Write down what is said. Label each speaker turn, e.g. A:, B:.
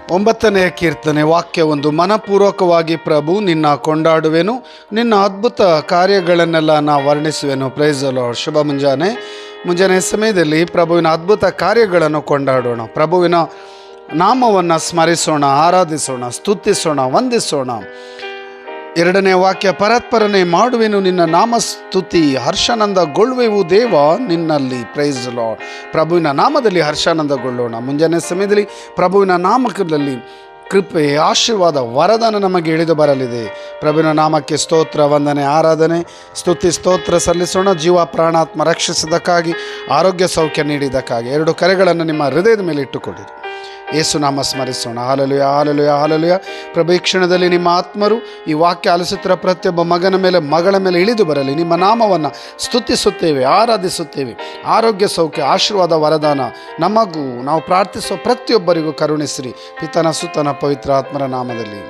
A: 9ನೇ ಕೀರ್ತನೆ ವಾಕ್ಯ 1. ಮನಪೂರ್ವಕವಾಗಿ ಪ್ರಭು ನಿನ್ನ ಕೊಂಡಾಡುವೆನು, ನಿನ್ನ ಅದ್ಭುತ ಕಾರ್ಯಗಳನ್ನೆಲ್ಲ ನಾ ವರ್ಣಿಸುವೆನು. Praise the lord. ಶುಭ ಮುಂಜಾನೆ ಸಮಯದಲ್ಲಿ ಪ್ರಭುವಿನ ಅದ್ಭುತ ಕಾರ್ಯಗಳನ್ನು ಕೊಂಡಾಡೋಣ. ಪ್ರಭುವಿನ ನಾಮವನ್ನು ಸ್ಮರಿಸೋಣ, ಆರಾಧಿಸೋಣ, ಸ್ತುತಿಸೋಣ, ವಂದಿಸೋಣ. 2ನೇ ವಾಕ್ಯ, ಪರತ್ಪರನೆ ಮಾಡುವೆನು ನಿನ್ನ ನಾಮ ಸ್ತುತಿ, ಹರ್ಷಾನಂದಗೊಳ್ಳುವೆವು ದೇವ ನಿನ್ನಲ್ಲಿ. Price the lord. ಪ್ರಭುವಿನ ನಾಮದಲ್ಲಿ ಹರ್ಷಾನಂದಗೊಳ್ಳೋಣ. ಮುಂಜಾನೆ ಸಮಯದಲ್ಲಿ ಪ್ರಭುವಿನ ನಾಮದಲ್ಲಿ ಕೃಪೆ, ಆಶೀರ್ವಾದ, ವರದಾನ ನಮಗೆ ಇಳಿದು ಬರಲಿದೆ. ಪ್ರಭುವಿನ ನಾಮಕ್ಕೆ ಸ್ತೋತ್ರ, ವಂದನೆ, ಆರಾಧನೆ, ಸ್ತುತಿ, ಸ್ತೋತ್ರ ಸಲ್ಲಿಸೋಣ. ಜೀವ ಪ್ರಾಣಾತ್ಮ ರಕ್ಷಿಸಿದ್ದಕ್ಕಾಗಿ, ಆರೋಗ್ಯ ಸೌಖ್ಯ ನೀಡಿದ್ದಕ್ಕಾಗಿ 2 ಕರೆಗಳನ್ನು ನಿಮ್ಮ ಹೃದಯದ ಮೇಲೆ ಇಟ್ಟುಕೊಂಡಿರಿ. ಯೇಸು ನಾಮ ಸ್ಮರಿಸೋಣ. ಹಾಲೆಲೂಯಾ, ಹಾಲೆಲೂಯಾ, ಹಾಲೆಲೂಯಾ. ಪ್ರಭು, ಈ ಕ್ಷಣದಲ್ಲಿ ನಿಮ್ಮ ಆತ್ಮರು ಈ ವಾಕ್ಯ ಆಲಿಸುತ್ತಿರುವ ಪ್ರತಿಯೊಬ್ಬ ಮಗನ ಮೇಲೆ, ಮಗಳ ಮೇಲೆ ಇಳಿದು ಬರಲಿ. ನಿಮ್ಮ ನಾಮವನ್ನು ಸ್ತುತಿಸುತ್ತೇವೆ, ಆರಾಧಿಸುತ್ತೇವೆ. ಆರೋಗ್ಯ ಸೌಖ್ಯ, ಆಶೀರ್ವಾದ, ವರದಾನ ನಮಗೂ ನಾವು ಪ್ರಾರ್ಥಿಸುವ ಪ್ರತಿಯೊಬ್ಬರಿಗೂ ಕರುಣಿಸಿರಿ. ಪಿತನ ಸುತನ ಪವಿತ್ರ ಆತ್ಮರ ನಾಮದಲ್ಲಿ.